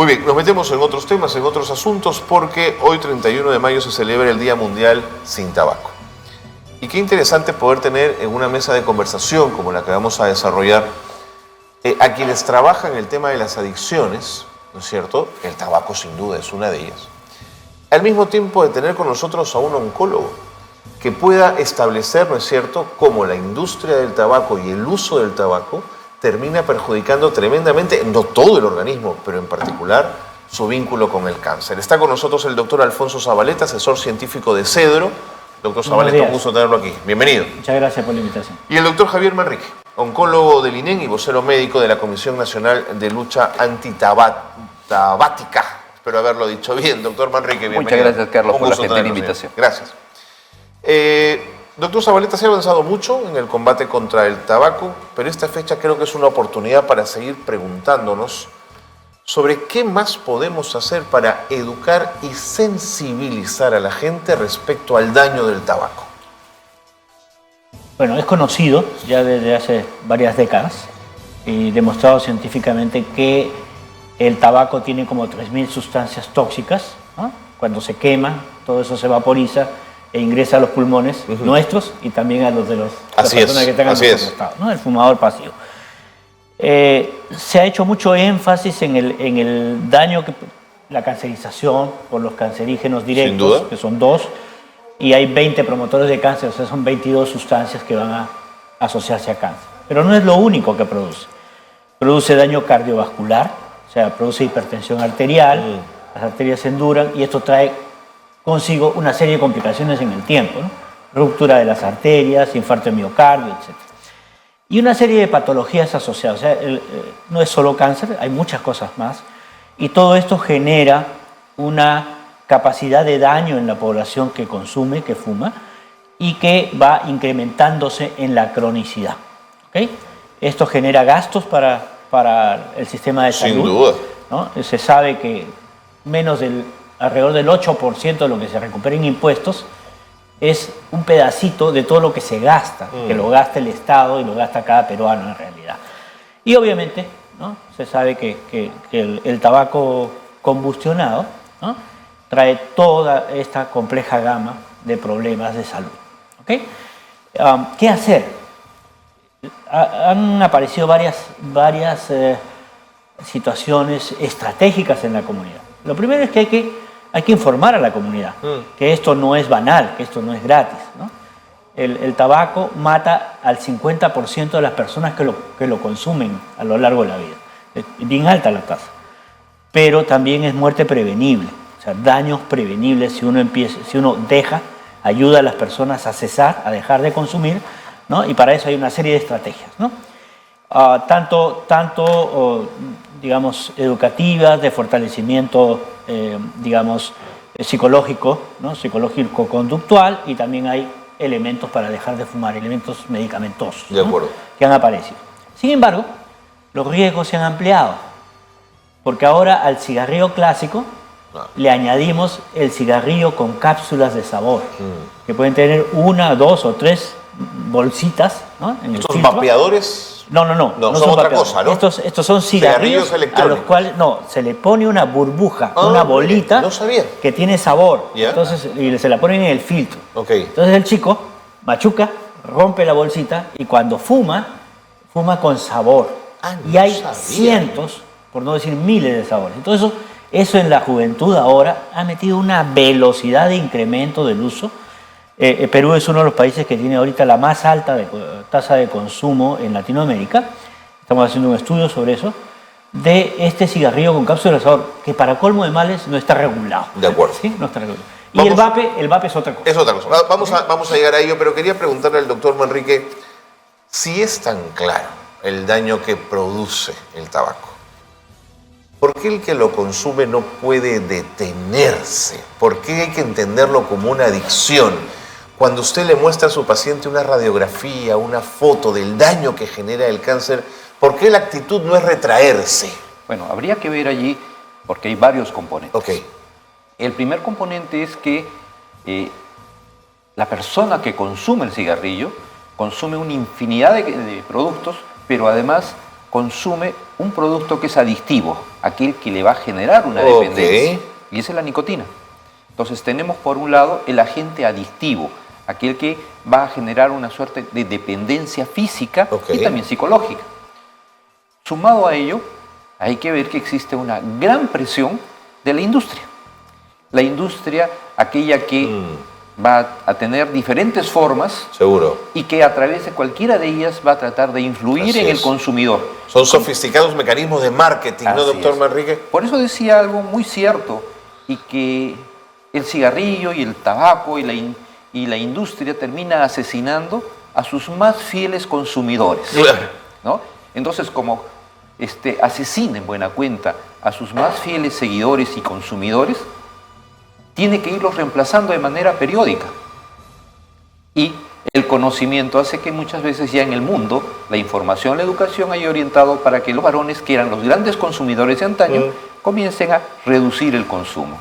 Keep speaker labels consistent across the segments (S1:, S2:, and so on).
S1: Muy bien, nos metemos en otros temas, en otros asuntos, porque hoy 31 de mayo se celebra el Día Mundial sin Tabaco. Y qué interesante poder tener en una mesa de conversación como la que vamos a desarrollar a quienes trabajan el tema de las adicciones, ¿no es cierto? El tabaco sin duda es una de ellas. Al mismo tiempo de tener con nosotros a un oncólogo que pueda establecer, ¿no es cierto?, cómo la industria del tabaco y el uso del tabaco termina perjudicando tremendamente, no todo el organismo, pero en particular su vínculo con el cáncer. Está con nosotros el doctor Alfonso Zabaleta, asesor científico de Cedro. Doctor Zabaleta, un gusto tenerlo aquí. Bienvenido.
S2: Muchas gracias por la invitación.
S1: Y el doctor Javier Manrique, oncólogo del INEN y vocero médico de la Comisión Nacional de Lucha Antitabática. Espero haberlo dicho bien. Doctor Manrique, bienvenido.
S3: Muchas gracias, Carlos, por la gentil invitación.
S1: Gracias. Doctor Zabaleta, se ha avanzado mucho en el combate contra el tabaco, pero esta fecha creo que es una oportunidad para seguir preguntándonos sobre qué más podemos hacer para educar y sensibilizar a la gente respecto al daño del tabaco.
S2: Bueno, es conocido ya desde hace varias décadas y demostrado científicamente que el tabaco tiene como 3.000 sustancias tóxicas, ¿no? Cuando se quema, todo eso se vaporiza e ingresa a los pulmones nuestros y también a los de las personas que tengan nuestro estado, ¿no? El fumador pasivo. Se ha hecho mucho énfasis en el daño, la cancerización por los cancerígenos directos, que son 2, y hay 20 promotores de cáncer, o sea, son 22 sustancias que van a asociarse a cáncer. Pero no es lo único que produce. Produce daño cardiovascular, o sea, produce hipertensión arterial, las arterias se enduran y esto trae consigo una serie de complicaciones en el tiempo, ¿no? Ruptura de las arterias, infarto de miocardio, etc. Y una serie de patologías asociadas. O sea, no es solo cáncer, hay muchas cosas más. Y todo esto genera una capacidad de daño en la población que consume, que fuma, y que va incrementándose en la cronicidad. ¿Okay? Esto genera gastos para el sistema de salud.
S1: Sin duda.
S2: ¿No? Se sabe que alrededor del 8% de lo que se recupera en impuestos es un pedacito de todo lo que se gasta, que lo gasta el Estado y lo gasta cada peruano en realidad. Y obviamente, ¿no?, se sabe que el tabaco combustionado, ¿no?, trae toda esta compleja gama de problemas de salud. ¿Okay? ¿Qué hacer? Han aparecido varias situaciones estratégicas en la comunidad. Lo primero es que hay que informar a la comunidad que esto no es banal, que esto no es gratis, ¿no? El tabaco mata al 50% de las personas que lo consumen a lo largo de la vida. Es bien alta la tasa. Pero también es muerte prevenible, o sea, daños prevenibles si uno ayuda a las personas a cesar, a dejar de consumir, ¿no? Y para eso hay una serie de estrategias, ¿no? Digamos, educativas, de fortalecimiento, digamos, psicológico, ¿no?, psicológico-conductual, y también hay elementos para dejar de fumar, elementos medicamentosos,
S1: de acuerdo,
S2: ¿no?, que han aparecido. Sin embargo, los riesgos se han ampliado, porque ahora al cigarrillo clásico le añadimos el cigarrillo con cápsulas de sabor, que pueden tener 1, 2 o 3 bolsitas, ¿no?, en el
S1: ¿Estos
S2: filtro.
S1: vapeadores?
S2: No
S1: son otra cosa, ¿no?
S2: Estos son cigarrillos a los cuales se le pone una burbuja, una bolita,
S1: no sabía,
S2: que tiene sabor.
S1: ¿Ya?
S2: Entonces, y se la ponen en el filtro.
S1: Okay.
S2: Entonces el chico machuca, rompe la bolsita y cuando fuma con sabor.
S1: No
S2: y hay
S1: sabía.
S2: Cientos, por no decir miles de sabores. Entonces eso en la juventud ahora ha metido una velocidad de incremento del uso. Perú es uno de los países que tiene ahorita la más alta tasa de consumo en Latinoamérica. Estamos haciendo un estudio sobre eso, de este cigarrillo con cápsula de sabor, que para colmo de males no está regulado.
S1: De acuerdo.
S2: ¿Sí? No está regulado. Y el vape es otra cosa.
S1: Es otra cosa. Vamos a llegar a ello, pero quería preguntarle al doctor Manrique si es tan claro el daño que produce el tabaco. ¿Por qué el que lo consume no puede detenerse? ¿Por qué hay que entenderlo como una adicción? Cuando usted le muestra a su paciente una radiografía, una foto del daño que genera el cáncer, ¿por qué la actitud no es retraerse?
S3: Bueno, habría que ver allí, porque hay varios componentes.
S1: Okay.
S3: El primer componente es que la persona que consume el cigarrillo consume una infinidad de productos, pero además consume un producto que es adictivo, aquel que le va a generar una dependencia, y esa es la nicotina. Entonces tenemos por un lado el agente adictivo, aquel que va a generar una suerte de dependencia física y también psicológica. Sumado a ello, hay que ver que existe una gran presión de la industria. La industria, aquella que va a tener diferentes formas.
S1: Seguro.
S3: Y que a través de cualquiera de ellas va a tratar de influir en el consumidor.
S1: Son sofisticados mecanismos de marketing, ¿no, doctor Manrique?
S3: Por eso decía algo muy cierto, y que el cigarrillo y el tabaco y la industria termina asesinando a sus más fieles consumidores.
S1: Claro.
S3: ¿No? Entonces, como asesina en buena cuenta a sus más fieles seguidores y consumidores, tiene que irlos reemplazando de manera periódica. Y el conocimiento hace que muchas veces ya en el mundo la información, la educación haya orientado para que los varones, que eran los grandes consumidores de antaño, comiencen a reducir el consumo.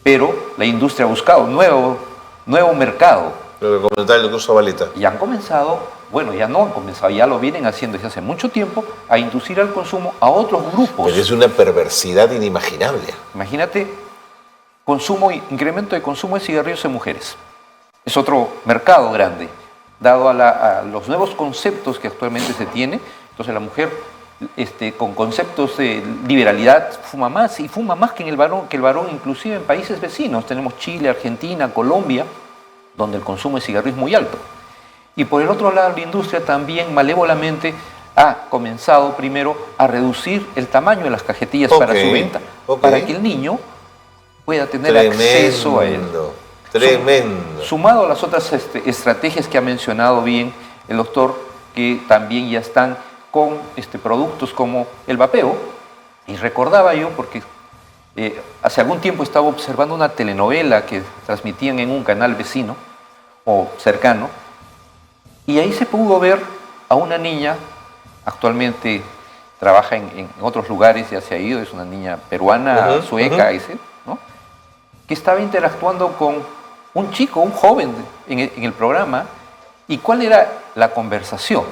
S3: Pero la industria ha buscado nuevo mercado.
S1: Lo que comentaba el doctor Zabaleta.
S3: Y han comenzado, bueno, ya no han comenzado, ya lo vienen haciendo desde hace mucho tiempo, a inducir al consumo a otros grupos.
S1: Pero es una perversidad inimaginable.
S3: Imagínate, incremento de consumo de cigarrillos en mujeres. Es otro mercado grande, dado a los nuevos conceptos que actualmente se tiene. Entonces la mujer, con conceptos de liberalidad, fuma más que el varón inclusive en países vecinos. Tenemos Chile, Argentina, Colombia, donde el consumo de cigarrillos es muy alto. Y por el otro lado, la industria también malévolamente ha comenzado primero a reducir el tamaño de las cajetillas para su venta, para que el niño pueda tener acceso a él.
S1: Tremendo.
S3: Sumado a las otras estrategias que ha mencionado bien el doctor, que también ya están con productos como el vapeo. Y recordaba yo, porque hace algún tiempo estaba observando una telenovela que transmitían en un canal vecino o cercano, y ahí se pudo ver a una niña, actualmente trabaja en otros lugares, ya se ha ido, es una niña peruana, sueca, ¿no? Que estaba interactuando con un chico, un joven en el programa. ¿Y cuál era la conversación?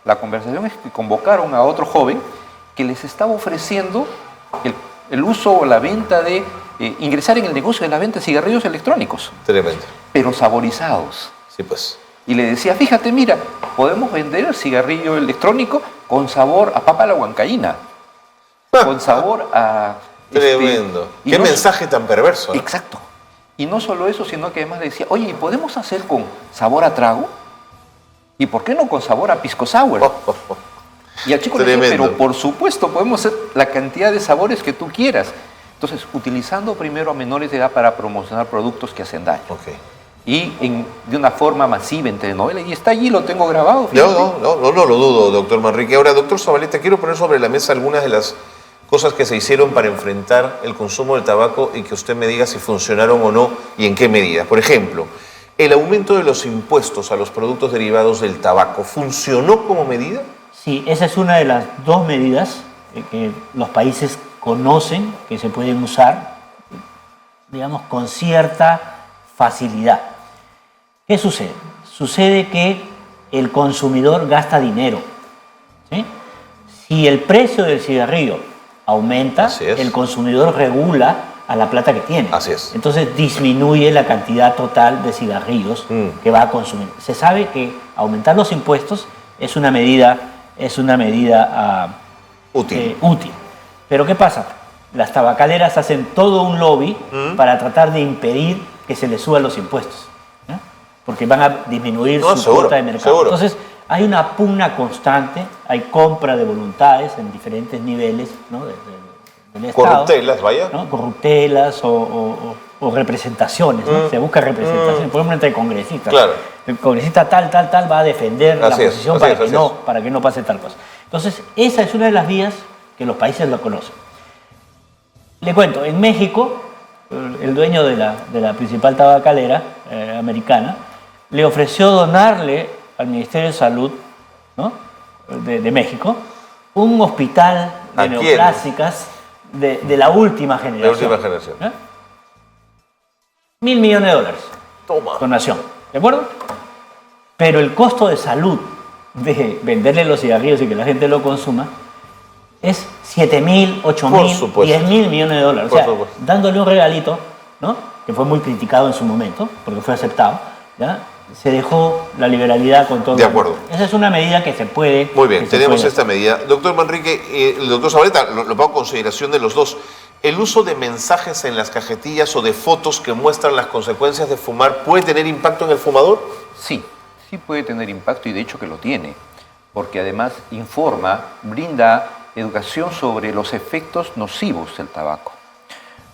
S3: La conversación es que convocaron a otro joven que les estaba ofreciendo el uso o la venta de ingresar en el negocio de la venta de cigarrillos electrónicos.
S1: Tremendo.
S3: Pero saborizados.
S1: Sí, pues.
S3: Y le decía, fíjate, mira, podemos vender el cigarrillo electrónico con sabor a papa a la huancaína, con sabor a...
S1: Tremendo. Qué mensaje tan perverso, ¿no?
S3: Exacto. Y no solo eso, sino que además le decía, oye, ¿y podemos hacer con sabor a trago? ¿Y por qué no con sabor a pisco sour? Y al chico le decía, pero por supuesto, podemos hacer la cantidad de sabores que tú quieras. Entonces, utilizando primero a menores de edad para promocionar productos que hacen daño. Y de una forma masiva en telenovela. Y está allí, lo tengo grabado.
S1: No lo dudo, doctor Manrique. Ahora, doctor Zabaleta, quiero poner sobre la mesa algunas de las cosas que se hicieron para enfrentar el consumo del tabaco y que usted me diga si funcionaron o no y en qué medida. Por ejemplo, el aumento de los impuestos a los productos derivados del tabaco, ¿funcionó como medida?
S2: Sí, esa es una de las dos medidas que los países conocen, que se pueden usar, digamos, con cierta facilidad. ¿Qué sucede? Sucede que el consumidor gasta dinero, ¿sí? Si el precio del cigarrillo aumenta, el consumidor regula a la plata que tiene.
S1: Así es.
S2: Entonces disminuye la cantidad total de cigarrillos que va a consumir. Se sabe que aumentar los impuestos es una medida útil. Pero ¿qué pasa? Las tabacaleras hacen todo un lobby para tratar de impedir que se les suban los impuestos, ¿no? Porque van a disminuir su cuota de mercado.
S1: Seguro.
S2: Entonces hay una pugna constante, hay compra de voluntades en diferentes niveles, ¿no? del Estado.
S1: Corruptelas, vaya.
S2: ¿No? Corruptelas o representaciones, ¿no? Se busca representaciones, por ejemplo, entre congresistas.
S1: Claro.
S2: El congresista tal va a defender la posición para que no pase tal cosa. Entonces, esa es una de las vías que los países lo conocen. Le cuento, en México, el dueño de la principal tabacalera americana le ofreció donarle al Ministerio de Salud, ¿no? de México un hospital de neoplásicas de la última generación. ¿Eh? $1.000 millones.
S1: Toma.
S2: Donación, ¿de acuerdo? Pero el costo de salud de venderle los cigarrillos y que la gente lo consuma es 7.000,
S1: Por
S2: 8.000,
S1: supuesto.
S2: 10.000 millones de dólares. O
S1: Por
S2: sea,
S1: supuesto.
S2: dándole un regalito, ¿no? Que fue muy criticado en su momento, porque fue aceptado, ¿ya? Se dejó la liberalidad con todo.
S1: De acuerdo.
S2: Esa es una medida que se puede.
S1: Muy bien,
S2: que se
S1: tenemos
S2: puede
S1: esta medida. Doctor Manrique, el doctor Zabaleta, lo pongo a consideración de los dos. ¿El uso de mensajes en las cajetillas o de fotos que muestran las consecuencias de fumar puede tener impacto en el fumador?
S3: Sí, sí puede tener impacto y de hecho que lo tiene, porque además informa, brinda educación sobre los efectos nocivos del tabaco.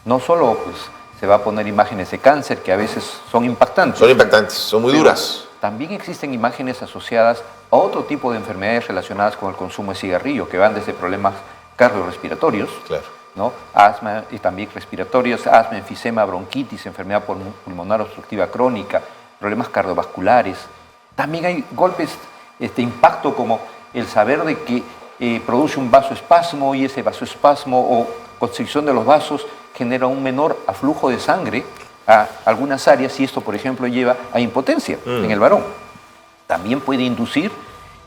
S3: No solo pues, se va a poner imágenes de cáncer que a veces son impactantes.
S1: Son impactantes, son muy
S3: pero
S1: duras.
S3: También existen imágenes asociadas a otro tipo de enfermedades relacionadas con el consumo de cigarrillo, que van desde problemas cardiorrespiratorios,
S1: Claro.
S3: ¿no? Asma y también respiratorios, asma, enfisema, bronquitis, enfermedad pulmonar obstructiva crónica, problemas cardiovasculares. También hay golpes, impacto como el saber de que produce un vasoespasmo y ese vasoespasmo o constricción de los vasos genera un menor aflujo de sangre a algunas áreas y esto, por ejemplo, lleva a impotencia en el varón. También puede inducir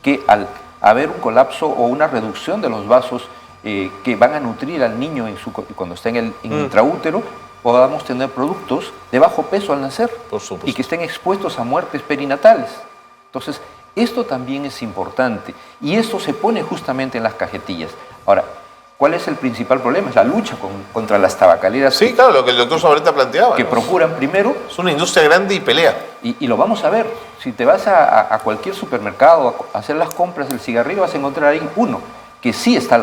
S3: que al haber un colapso o una reducción de los vasos que van a nutrir al niño cuando está en el intraútero, podamos tener productos de bajo peso al nacer
S1: Por supuesto.
S3: y que estén expuestos a muertes perinatales. Entonces, esto también es importante y esto se pone justamente en las cajetillas. Ahora, ¿cuál es el principal problema? Es la lucha contra las tabacaleras
S1: Sí, claro, lo que el doctor Zabaleta planteaba.
S3: que
S1: ¿no?
S3: procuran primero,
S1: Es una industria grande y pelea.
S3: y lo vamos a ver, si te vas a cualquier supermercado a hacer las compras del cigarrillo, vas a encontrar ahí uno, que sí está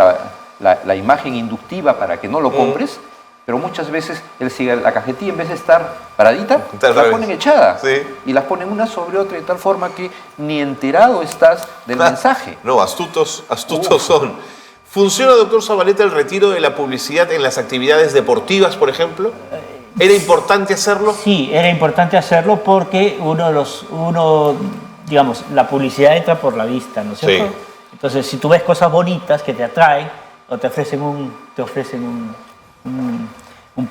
S3: la imagen inductiva para que no lo compres, pero muchas veces la cajetilla en vez de estar paradita,
S1: Está al
S3: la
S1: revés.
S3: ponen echada
S1: Sí.
S3: y las ponen una sobre otra de tal forma que ni enterado estás del mensaje.
S1: No, astutos son. ¿Funciona, doctor Zabaleta, el retiro de la publicidad en las actividades deportivas, por ejemplo? ¿Era importante hacerlo?
S2: Sí, era importante hacerlo porque digamos, la publicidad entra por la vista, ¿no es cierto?
S1: Sí.
S2: Entonces, si tú ves cosas bonitas que te atraen o te ofrecen un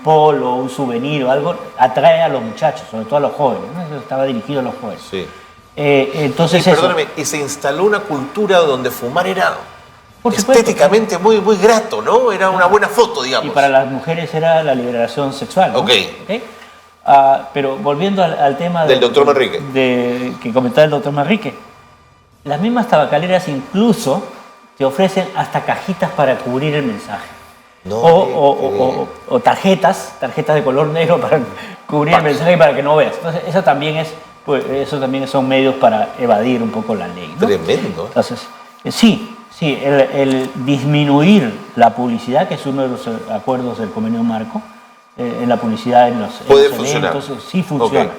S2: polo, un souvenir o algo, atrae a los muchachos, sobre todo a los jóvenes, ¿no? Eso estaba dirigido a los jóvenes.
S1: Sí.
S2: Entonces,
S1: Y perdóname, y se instaló una cultura donde fumar era
S2: Por supuesto,
S1: estéticamente muy, muy grato, ¿no? Era una buena foto, digamos.
S2: y para las mujeres era la liberación sexual, ¿no?
S1: Ok.
S2: Pero volviendo al tema
S1: Del doctor Manrique.
S2: que comentaba el doctor Manrique, las mismas tabacaleras incluso te ofrecen hasta cajitas para cubrir el mensaje.
S1: No,
S2: O tarjetas de color negro para cubrir el mensaje y para que no veas. Entonces, eso también son medios para evadir un poco la ley, ¿no?
S1: Tremendo.
S2: Entonces, sí, el disminuir la publicidad, que es uno de los acuerdos del convenio marco, en la publicidad en los
S1: Puede
S2: eventos,
S1: funcionar.
S2: sí funciona.
S1: Ok.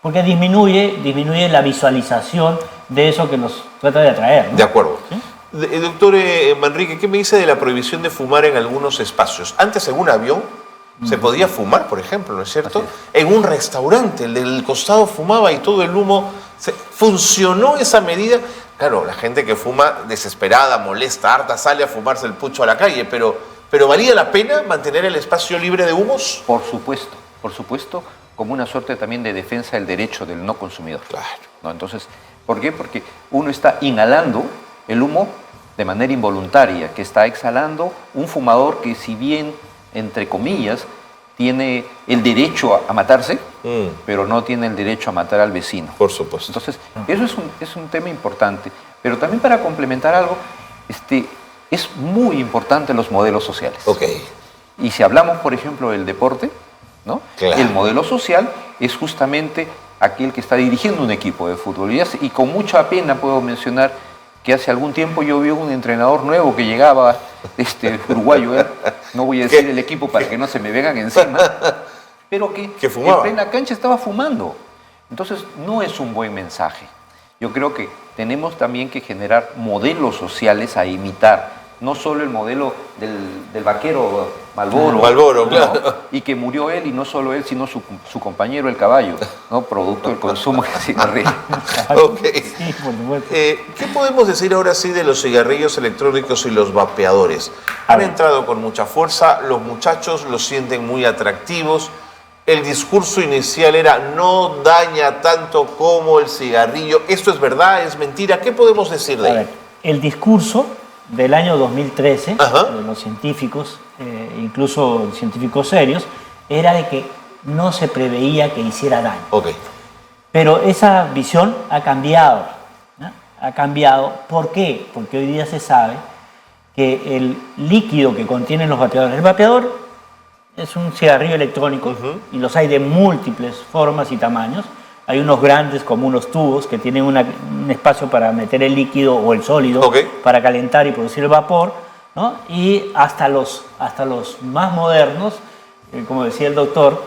S2: Porque disminuye la visualización de eso que nos trata de atraer, ¿no?
S1: De acuerdo.
S2: ¿Sí?
S1: Doctor Manrique, ¿qué me dice de la prohibición de fumar en algunos espacios? Antes en un avión se podía fumar, por ejemplo, ¿no es cierto?
S3: Así
S1: En un restaurante, el del costado fumaba y todo el humo. ¿Funcionó esa medida? Claro, la gente que fuma desesperada, molesta, harta, sale a fumarse el pucho a la calle, pero ¿valía la pena mantener el espacio libre de humos?
S3: Por supuesto, como una suerte también de defensa del derecho del no consumidor.
S1: Claro.
S3: ¿No? Entonces, ¿por qué? Porque uno está inhalando el humo de manera involuntaria, que está exhalando un fumador que, si bien, entre comillas, tiene el derecho a matarse, pero no tiene el derecho a matar al vecino.
S1: Por supuesto.
S3: Entonces, eso es un tema importante. Pero también, para complementar algo, es muy importante los modelos sociales.
S1: Ok.
S3: Y si hablamos, por ejemplo, del deporte, ¿no?
S1: Claro.
S3: El modelo social es justamente aquel que está dirigiendo un equipo de fútbol. Y con mucha pena puedo mencionar que hace algún tiempo yo vi un entrenador nuevo que llegaba, uruguayo, no voy a decir el equipo para que no se me vengan encima, pero que
S1: fumaba.
S3: en plena cancha estaba fumando. Entonces, no es un buen mensaje. Yo creo que tenemos también que generar modelos sociales a imitar, no solo el modelo del vaquero Marlboro,
S1: Marlboro,
S3: ¿no?
S1: claro.
S3: Y que murió él, y no solo él, sino su compañero el caballo, ¿no? Producto del consumo de cigarrillos.
S1: Ok.
S2: Sí, por supuesto.
S1: ¿Qué podemos decir ahora sí de los cigarrillos electrónicos y los vapeadores?
S2: A
S1: Han
S2: ver.
S1: entrado con mucha fuerza, los muchachos los sienten muy atractivos. el discurso inicial era no daña tanto como el cigarrillo. ¿Esto es verdad? ¿Es mentira? ¿Qué podemos decir de
S2: A
S1: ahí?
S2: ver, el discurso del año 2013
S1: Ajá.
S2: de los científicos, incluso científicos serios, era de que no se preveía que hiciera daño.
S1: Ok.
S2: Pero esa visión ha cambiado, ¿no? Ha cambiado. ¿Por qué? Porque hoy día se sabe que el líquido que contienen los vapeadores, el vapeador es un cigarrillo electrónico y los hay de múltiples formas y tamaños. Hay unos grandes como unos tubos que tienen un espacio para meter el líquido o el sólido para calentar y producir el vapor, ¿no? Y hasta los más modernos, como decía el doctor,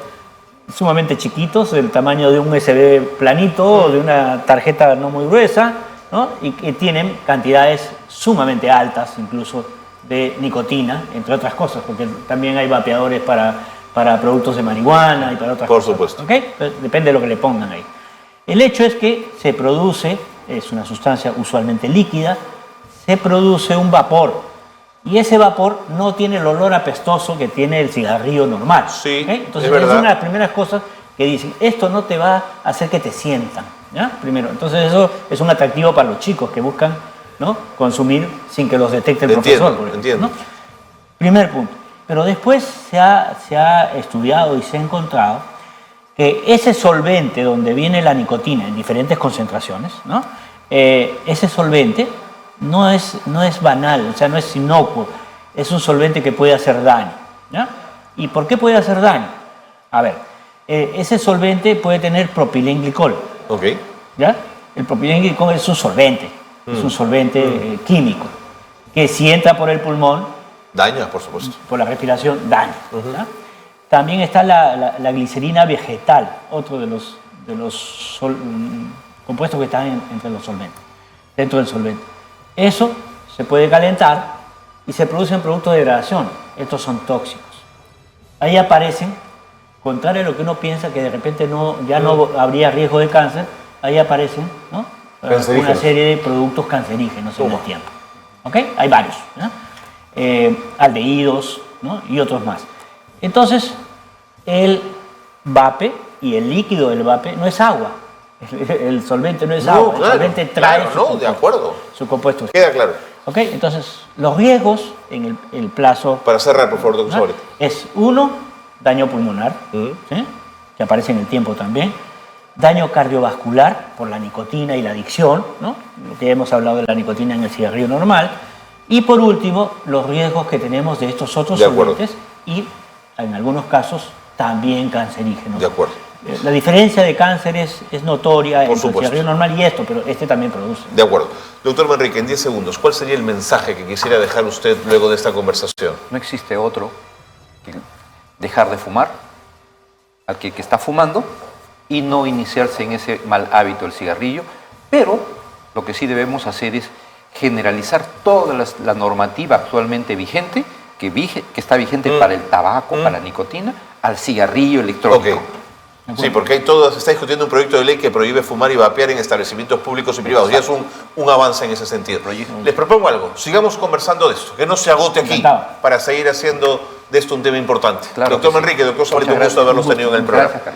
S2: sumamente chiquitos, del tamaño de un USB planito o de una tarjeta no muy gruesa, ¿no? Y que tienen cantidades sumamente altas incluso de nicotina, entre otras cosas, porque también hay vapeadores para productos de marihuana y para otras cosas.
S1: Por supuesto.
S2: ¿Okay? Depende de lo que le pongan ahí. El hecho es que se produce, es una sustancia usualmente líquida, se produce un vapor. Y ese vapor no tiene el olor apestoso que tiene el cigarrillo normal.
S1: Sí,
S2: ¿okay? Entonces,
S1: es verdad.
S2: una de las primeras cosas que dicen, esto no te va a hacer que te sientan. ¿Ya? Primero, entonces eso es un atractivo para los chicos que buscan, ¿no?, consumir sin que los detecte el profesor, por ejemplo,
S1: entiendo.
S2: ¿no? Primer punto. Pero después se ha estudiado y se ha encontrado que ese solvente donde viene la nicotina en diferentes concentraciones, ¿no?, ese solvente no es banal, o sea, no es inocuo, es un solvente que puede hacer daño. ¿Ya? ¿Y por qué puede hacer daño? A ver, ese solvente puede tener propilenglicol.
S1: Ok.
S2: ¿Ya? El propilenglicol es un solvente, es un solvente químico, que si entra por el pulmón,
S1: Daña, por supuesto.
S2: por la respiración, daña. ¿Ya? También está la glicerina vegetal, otro de los compuestos que están entre los solventes, dentro del solvente. Eso se puede calentar y se producen productos de degradación. Estos son tóxicos. Ahí aparecen, contrario a lo que uno piensa, que de repente ya no habría riesgo de cáncer, ahí aparecen, ¿no?, una serie de productos cancerígenos en el tiempo. ¿Ok? Hay varios, ¿no? Aldehídos, ¿no?, y otros más. Entonces, el vape y el líquido del vape no es agua. El solvente no es agua.
S1: Claro,
S2: el solvente trae
S1: de acuerdo.
S2: su compuesto.
S1: Queda claro.
S2: ¿Ok? Entonces, los riesgos en el plazo...
S1: Para cerrar, por favor, doctor,
S2: ¿no?, es uno, daño pulmonar, ¿sí?, que aparece en el tiempo también. Daño cardiovascular por la nicotina y la adicción, ¿no?, lo que hemos hablado de la nicotina en el cigarrillo normal. Y por último, los riesgos que tenemos de estos otros solventes y, en algunos casos, también cancerígenos.
S1: De acuerdo.
S2: La diferencia de cáncer es notoria entre el cigarrillo normal y esto, pero este también produce.
S1: De acuerdo. Doctor Manrique, en 10 segundos, ¿cuál sería el mensaje que quisiera dejar usted luego de esta conversación?
S3: No existe otro que dejar de fumar al que está fumando y no iniciarse en ese mal hábito del cigarrillo, pero lo que sí debemos hacer es generalizar toda la normativa actualmente vigente, que está vigente para el tabaco, para la nicotina, al cigarrillo electrónico.
S1: Ok. Sí, porque se está discutiendo un proyecto de ley que prohíbe fumar y vapear en establecimientos públicos y privados. Ya es un avance en ese sentido. Les propongo algo, sigamos conversando de esto, que no se agote aquí para seguir haciendo de esto un tema importante.
S3: Claro
S1: doctor Manrique, doctor Sabarito, un gusto haberlos tenido en el programa.
S3: Gracias, Carlos.